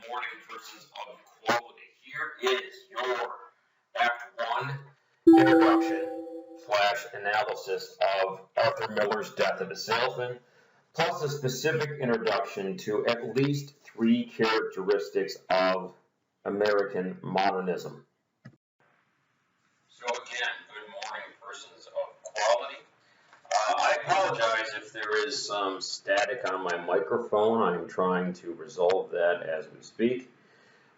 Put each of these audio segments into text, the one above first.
Good morning, persons of quality. Here is your Act 1 introduction/analysis of Arthur Miller's Death of a Salesman, plus a specific introduction to at least 3 characteristics of American modernism. So again, good morning, persons of quality. I apologize if there is some static on my microphone. I'm trying to resolve that as we speak,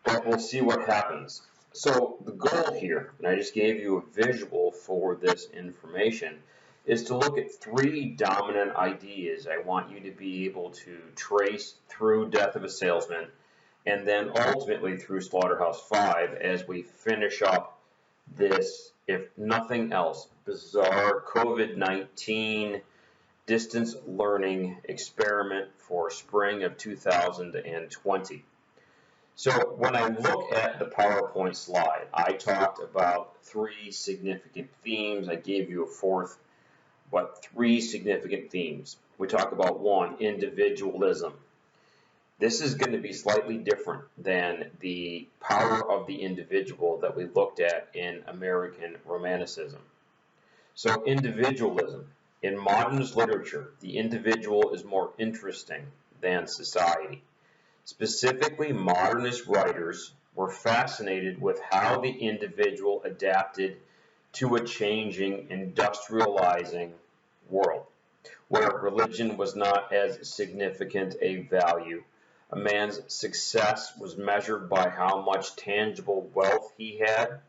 but we'll see what happens. So the goal here, and I just gave you a visual for this information, is to look at 3 dominant ideas I want you to be able to trace through Death of a Salesman, and then ultimately through Slaughterhouse-Five as we finish up this, if nothing else, bizarre COVID-19 distance learning experiment for spring of 2020. So when I look at the PowerPoint slide, I talked about 3 significant themes. I gave you a fourth, but 3 significant themes. We talk about 1, individualism. This is going to be slightly different than the power of the individual that we looked at in American Romanticism. So individualism. In modernist literature, the individual is more interesting than society. Specifically, modernist writers were fascinated with how the individual adapted to a changing, industrializing world, where religion was not as significant a value. A man's success was measured by how much tangible wealth he had,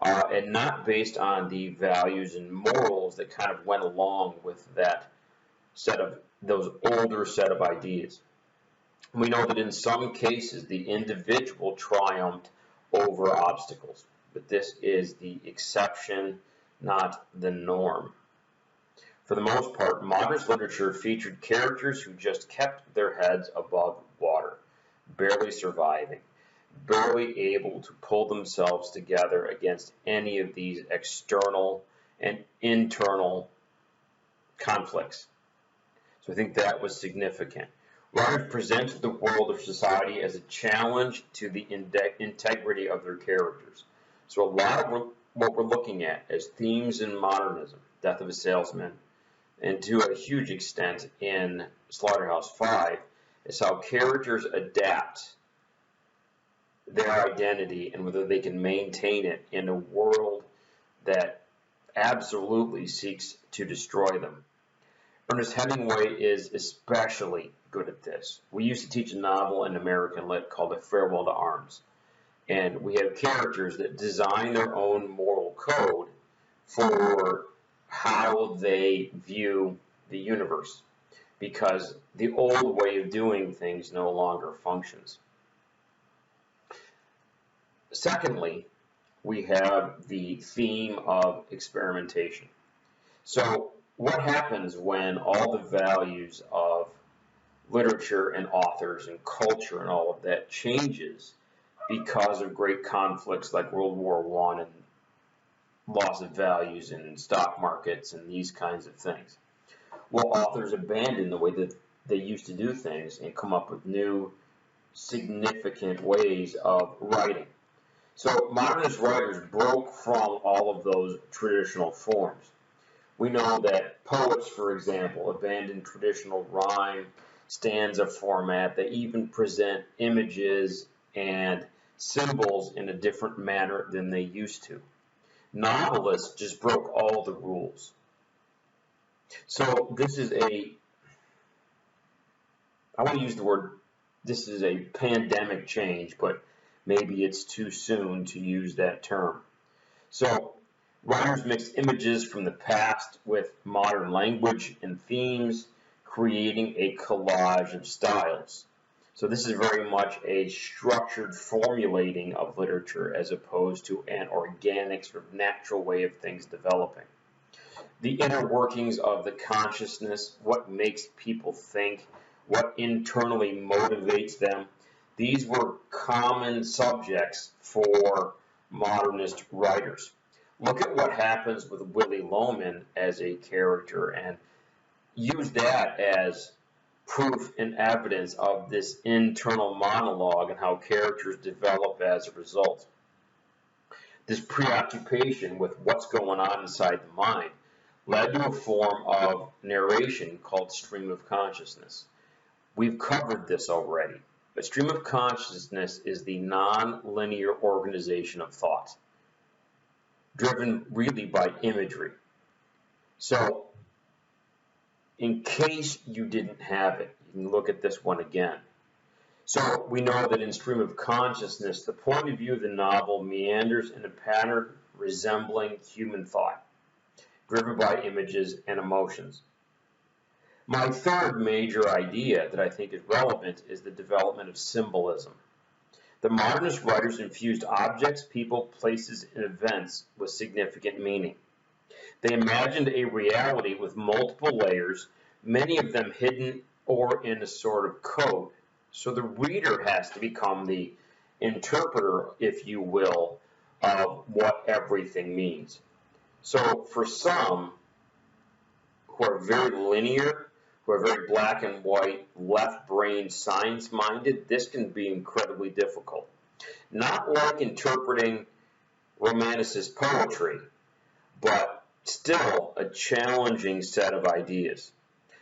and not based on the values and morals that kind of went along with that those older set of ideas. We know that in some cases the individual triumphed over obstacles, but this is the exception, not the norm. For the most part, modernist literature featured characters who just kept their heads above water, barely surviving, barely able to pull themselves together against any of these external and internal conflicts. So I think that was significant. Writers presented the world of society as a challenge to the integrity of their characters. So a lot of what we're looking at as themes in modernism, Death of a Salesman, and to a huge extent in Slaughterhouse-Five, is how characters adapt their identity and whether they can maintain it in a world that absolutely seeks to destroy them. Ernest Hemingway is especially good at this. We used to teach a novel in American Lit called A Farewell to Arms, and we have characters that design their own moral code for how they view the universe, because the old way of doing things no longer functions. Secondly, we have the theme of experimentation. So what happens when all the values of literature and authors and culture and all of that changes because of great conflicts like World War I and loss of values in stock markets and these kinds of things? Well, authors abandon the way that they used to do things and come up with new, significant ways of writing. So modernist writers broke from all of those traditional forms. We know that poets, for example, abandon traditional rhyme, stanza format. They even present images and symbols in a different manner than they used to. Novelists just broke all the rules. So this is I want to use the word, this is a pandemic change, but maybe it's too soon to use that term. So writers mix images from the past with modern language and themes, creating a collage of styles. So this is very much a structured formulating of literature as opposed to an organic, sort of natural way of things developing. The inner workings of the consciousness, what makes people think, what internally motivates them, these were common subjects for modernist writers. Look at what happens with Willy Loman as a character and use that as proof and evidence of this internal monologue and how characters develop as a result. This preoccupation with what's going on inside the mind led to a form of narration called stream of consciousness. We've covered this already, but stream of consciousness is the non-linear organization of thought, driven really by imagery. So, in case you didn't have it, you can look at this one again. So we know that in stream of consciousness, the point of view of the novel meanders in a pattern resembling human thought, driven by images and emotions. My third major idea that I think is relevant is the development of symbolism. The modernist writers infused objects, people, places, and events with significant meaning. They imagined a reality with multiple layers, many of them hidden or in a sort of code. So the reader has to become the interpreter, if you will, of what everything means. So for some who are very linear, who are very black and white, left-brain, science-minded, this can be incredibly difficult. Not like interpreting Romanticist poetry, but still a challenging set of ideas.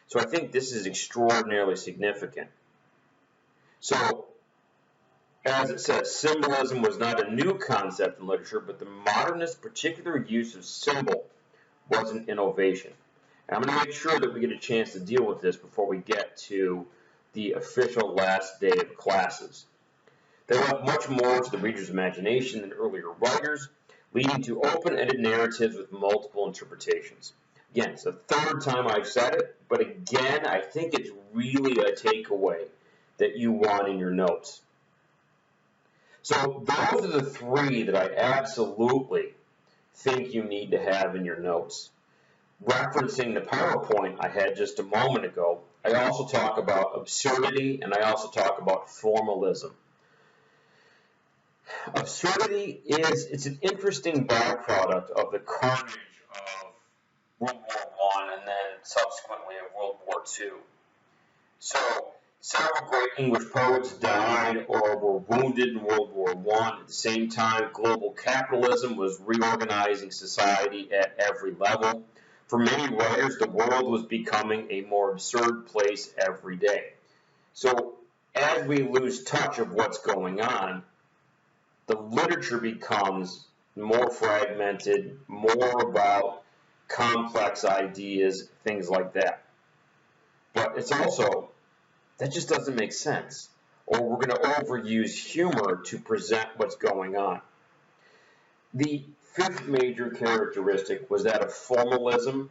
So I think this is extraordinarily significant. So, as it says, symbolism was not a new concept in literature, but the modernist particular use of symbol was an innovation. And I'm going to make sure that we get a chance to deal with this before we get to the official last day of classes. They left much more to the reader's imagination than earlier writers, leading to open-ended narratives with multiple interpretations. Again, it's the third time I've said it, but again, I think it's really a takeaway that you want in your notes. So those are the three that I absolutely think you need to have in your notes. Referencing the PowerPoint I had just a moment ago, I also talk about absurdity and I also talk about formalism. Absurdity it's an interesting byproduct of the carnage of World War I and then subsequently of World War II. So, several great English poets died or were wounded in World War I. At the same time, global capitalism was reorganizing society at every level. For many writers, the world was becoming a more absurd place every day. So, as we lose touch of what's going on, the literature becomes more fragmented, more about complex ideas, things like that. But it's also, that just doesn't make sense. Or we're going to overuse humor to present what's going on. The fifth major characteristic was that of formalism,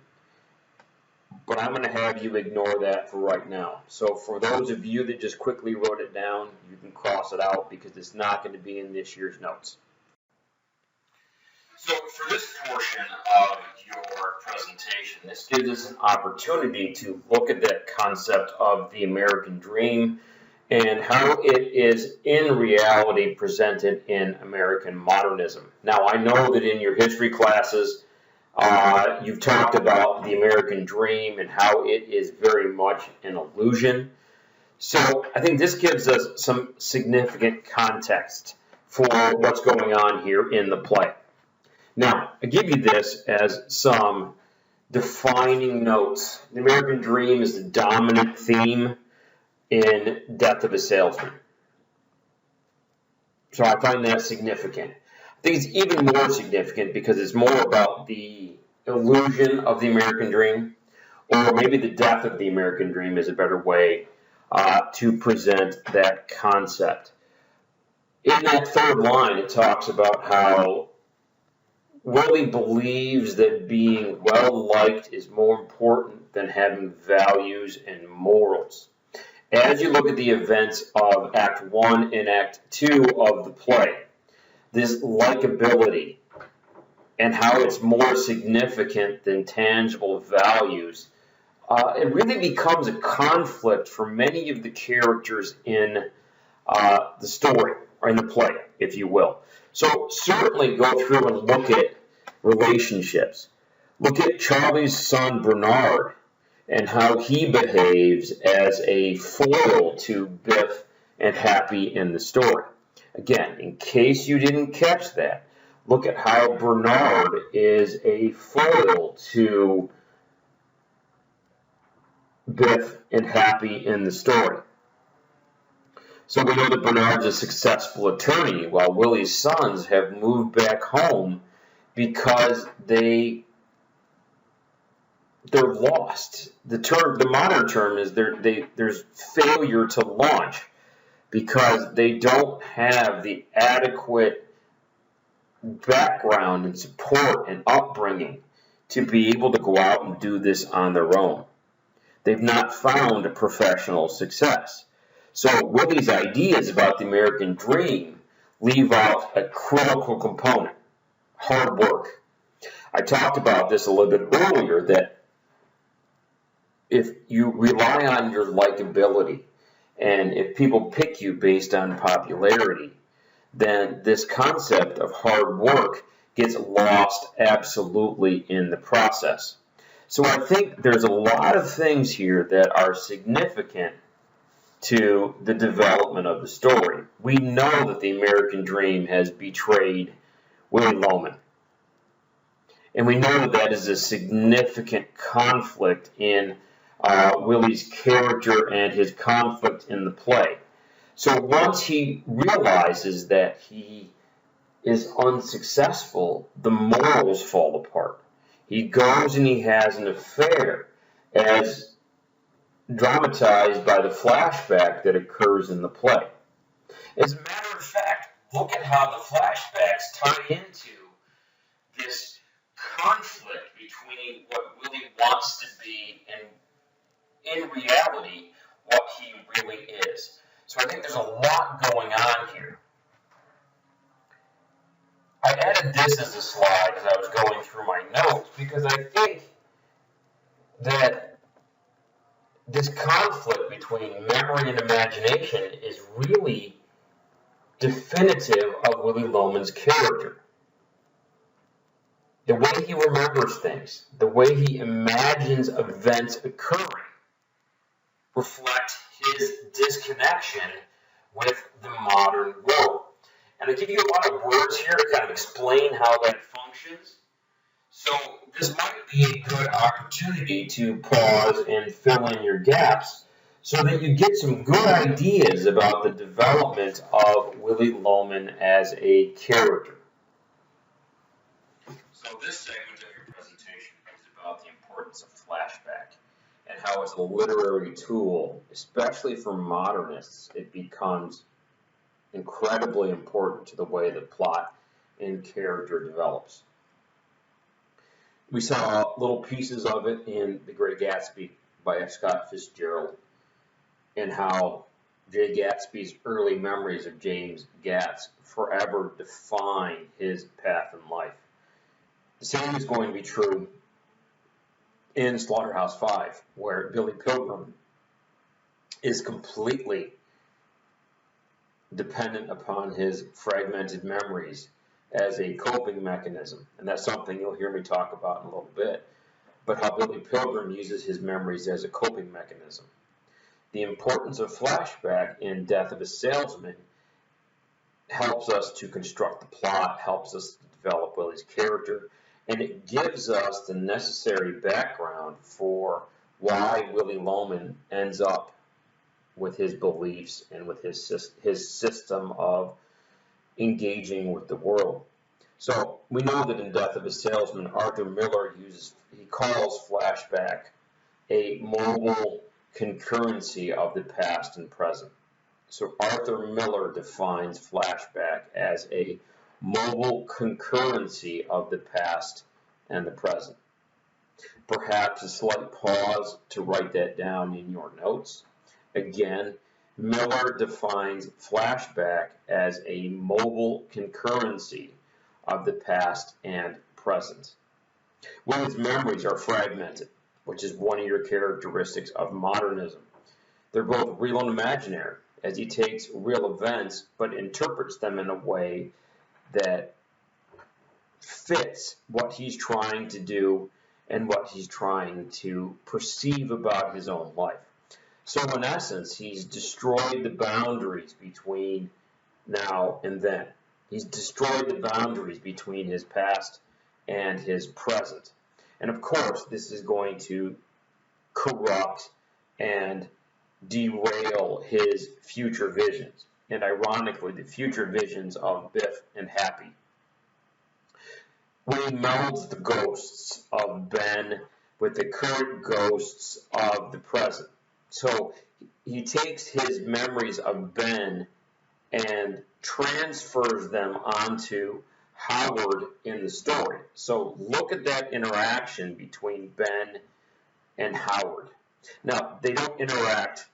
but I'm going to have you ignore that for right now. So for those of you that just quickly wrote it down, you can cross it out because it's not going to be in this year's notes. So for this portion of your presentation, this gives us an opportunity to look at that concept of the American dream and how it is in reality presented in American modernism. Now, I know that in your history classes, you've talked about the American dream and how it is very much an illusion. So I think this gives us some significant context for what's going on here in the play. Now, I give you this as some defining notes. The American dream is the dominant theme in Death of a Salesman. So I find that significant. I think it's even more significant because it's more about the illusion of the American dream, or maybe the death of the American dream is a better way to present that concept. In that third line, it talks about how Willie believes that being well-liked is more important than having values and morals. As you look at the events of Act 1 and Act 2 of the play, this likability and how it's more significant than tangible values, it really becomes a conflict for many of the characters in the story, or in the play, if you will. So certainly go through and look at relationships. Look at Charlie's son, Bernard. and how he behaves as a foil to Biff and Happy in the story. Again, in case you didn't catch that, look at how Bernard is a foil to Biff and Happy in the story. So we know that Bernard's a successful attorney, while Willie's sons have moved back home because they're lost. The modern term is there's failure to launch because they don't have the adequate background and support and upbringing to be able to go out and do this on their own. They've not found a professional success. So Willie's ideas about the American dream leave out a critical component: hard work. I talked about this a little bit earlier, that if you rely on your likability and if people pick you based on popularity, then this concept of hard work gets lost absolutely in the process. So I think there's a lot of things here that are significant to the development of the story. We know that the American dream has betrayed Willie Loman. And we know that that is a significant conflict in Willie's character and his conflict in the play. So once he realizes that he is unsuccessful, the morals fall apart. He goes and he has an affair, as dramatized by the flashback that occurs in the play. As a matter of fact, look at how the flashbacks tie into this conflict between what Willie wants to be and, in reality, what he really is. So I think there's a lot going on here. I added this as a slide as I was going through my notes because I think that this conflict between memory and imagination is really definitive of Willie Loman's character. The way he remembers things, the way he imagines events occurring, reflect his disconnection with the modern world. And I give you a lot of words here to kind of explain how that functions. So this might be a good opportunity to pause and fill in your gaps so that you get some good ideas about the development of Willie Loman as a character. So this segment of your presentation is about the importance of flashback and how as a literary tool, especially for modernists, it becomes incredibly important to the way the plot and character develops. We saw little pieces of it in The Great Gatsby by F. Scott Fitzgerald, and how Jay Gatsby's early memories of James Gatz forever define his path in life. The same is going to be true in Slaughterhouse-Five, where Billy Pilgrim is completely dependent upon his fragmented memories as a coping mechanism. And that's something you'll hear me talk about in a little bit. But how Billy Pilgrim uses his memories as a coping mechanism. The importance of flashback in Death of a Salesman helps us to construct the plot, helps us to develop Willie's character, and it gives us the necessary background for why Willie Loman ends up with his beliefs and with his system of engaging with the world. So we know that in Death of a Salesman, Arthur Miller calls flashback a mobile concurrency of the past and present. So Arthur Miller defines flashback as a mobile concurrency of the past and the present. Perhaps a slight pause to write that down in your notes. Again, Miller defines flashback as a mobile concurrency of the past and present. Willie's memories are fragmented, which is one of your characteristics of modernism. They're both real and imaginary, as he takes real events but interprets them in a way that fits what he's trying to do and what he's trying to perceive about his own life. So in essence, he's destroyed the boundaries between now and then. He's destroyed the boundaries between his past and his present. And of course, this is going to corrupt and derail his future visions. And ironically, the future visions of Biff and Happy. When he melds the ghosts of Ben with the current ghosts of the present. So he takes his memories of Ben and transfers them onto Howard in the story. So look at that interaction between Ben and Howard. Now, they don't interact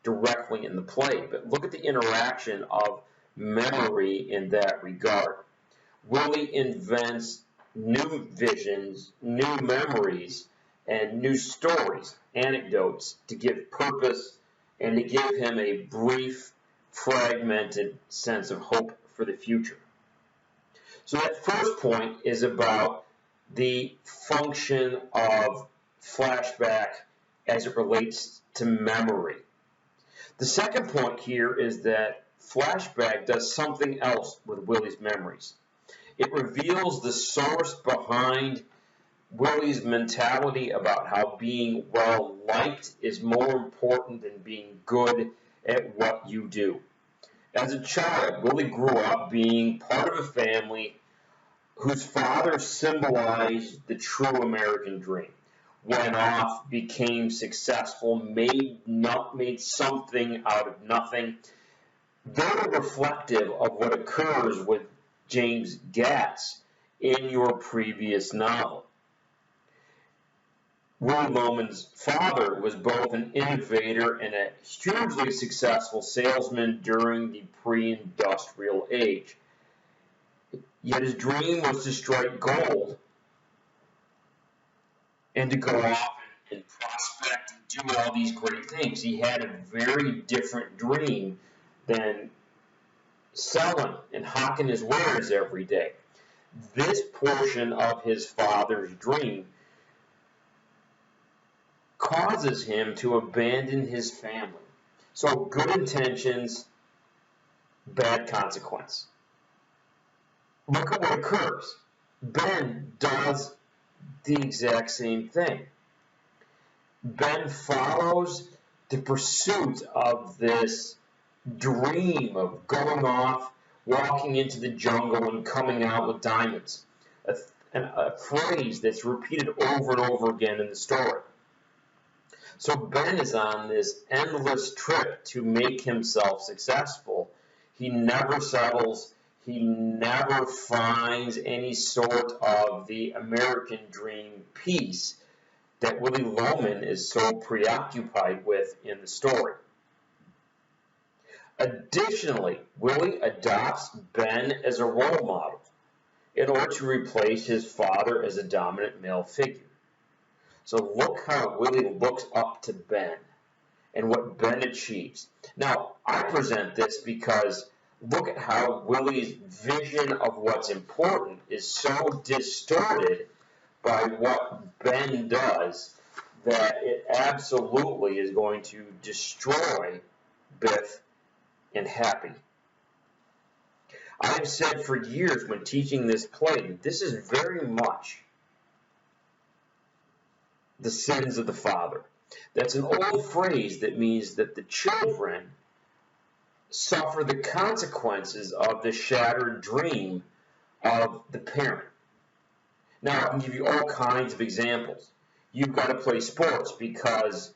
directly in the play, but look at the interaction of memory in that regard. Willie invents new visions, new memories, and new stories, anecdotes to give purpose and to give him a brief, fragmented sense of hope for the future. So that first point is about the function of flashback as it relates to memory. The second point here is that flashback does something else with Willie's memories. It reveals the source behind Willie's mentality about how being well liked is more important than being good at what you do. As a child, Willie grew up being part of a family whose father symbolized the true American dream. Went off, became successful, made something out of nothing. Very reflective of what occurs with James Gatz in your previous novel. Willie Loman's father was both an innovator and a hugely successful salesman during the pre-industrial age. Yet his dream was to strike gold and to go off and prospect and do all these great things. He had a very different dream than selling and hawking his wares every day. This portion of his father's dream causes him to abandon his family. So good intentions, bad consequence. Look at what occurs. Ben does the exact same thing. Ben follows the pursuit of this dream of going off, walking into the jungle, and coming out with diamonds. A phrase that's repeated over and over again in the story. So Ben is on this endless trip to make himself successful. He never settles. He never finds any sort of the American dream peace that Willie Loman is so preoccupied with in the story. Additionally, Willie adopts Ben as a role model in order to replace his father as a dominant male figure. So look how Willie looks up to Ben and what Ben achieves. Now, I present this because look at how Willie's vision of what's important is so distorted by what Ben does that it absolutely is going to destroy Biff and Happy. I have said for years when teaching this play that this is very much the sins of the father. That's an old phrase that means that the children suffer the consequences of the shattered dream of the parent. Now, I can give you all kinds of examples. You've got to play sports because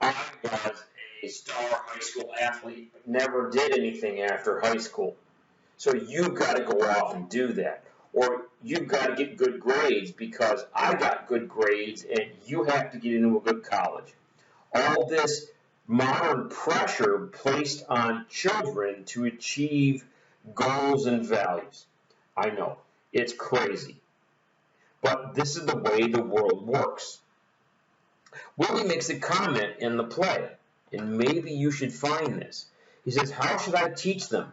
I was a star high school athlete, but never did anything after high school. So you've got to go off and do that. Or you've got to get good grades because I got good grades and you have to get into a good college. All this modern pressure placed on children to achieve goals and values. I know, it's crazy. But this is the way the world works. Willie makes a comment in the play, and maybe you should find this. He says, "How should I teach them?"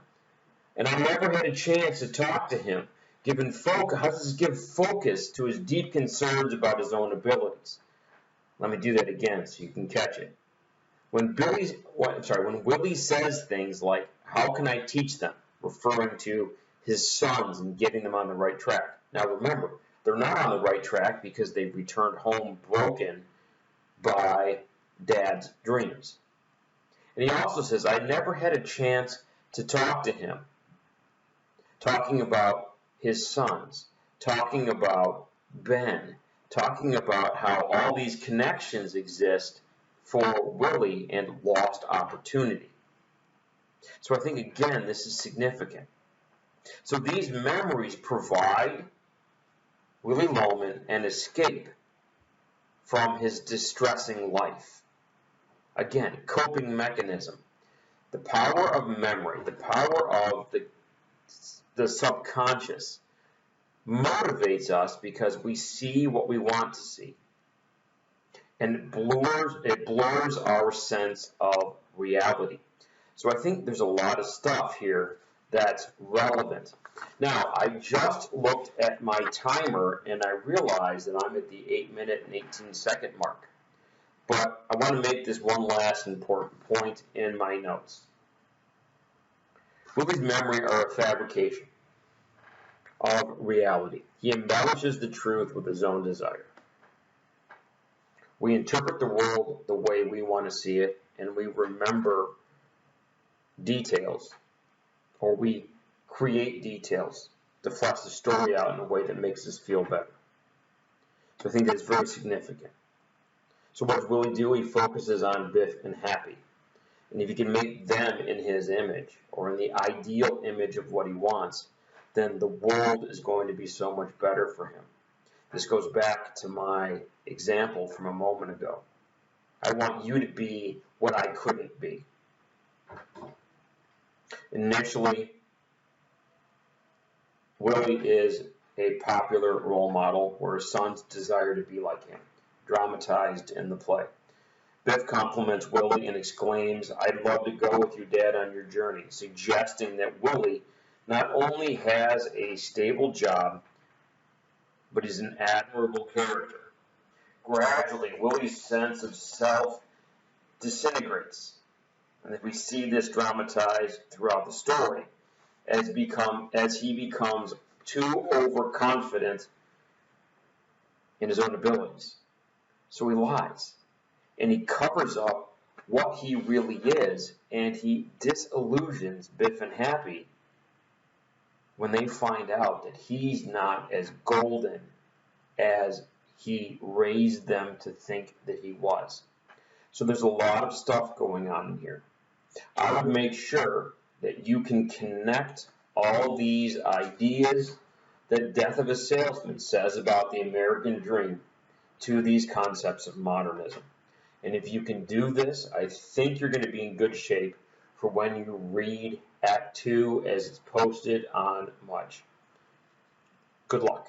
And I never had a chance to talk to him. How does this give focus to his deep concerns about his own abilities? Let me do that again so you can catch it. When Willie says things like, "How can I teach them?" referring to his sons and getting them on the right track. Now remember, they're not on the right track because they've returned home broken by Dad's dreams. And he also says, "I never had a chance to talk to him," talking about his sons, talking about Ben, talking about how all these connections exist for Willie and lost opportunity. So I think, again, this is significant. So these memories provide Willie Loman an escape from his distressing life. Again, coping mechanism. The power of memory, the power of the subconscious motivates us because we see what we want to see. And it blurs our sense of reality. So I think there's a lot of stuff here that's relevant. Now, I just looked at my timer and I realized that I'm at the 8-minute and 18-second mark. But I want to make this one last important point in my notes. Willie's memory are a fabrication of reality. He embellishes the truth with his own desire. We interpret the world the way we want to see it, and we remember details, or we create details to flesh the story out in a way that makes us feel better. So I think that's very significant. So what does Willie do? He focuses on Biff and Happy. And if he can make them in his image, or in the ideal image of what he wants, then the world is going to be so much better for him. This goes back to my example from a moment ago. I want you to be what I couldn't be. Initially, Willie is a popular role model where his sons desire to be like him, dramatized in the play. Biff compliments Willie and exclaims, "I'd love to go with you, Dad, on your journey," suggesting that Willie not only has a stable job, but he's an admirable character. Gradually, Willie's sense of self disintegrates. And we see this dramatized throughout the story as he becomes too overconfident in his own abilities. So he lies. And he covers up what he really is, and he disillusions Biff and Happy when they find out that he's not as golden as he raised them to think that he was. So there's a lot of stuff going on here. I would make sure that you can connect all these ideas that Death of a Salesman says about the American dream to these concepts of modernism. And if you can do this, I think you're going to be in good shape for when you read Act 2 as it's posted on March. Good luck.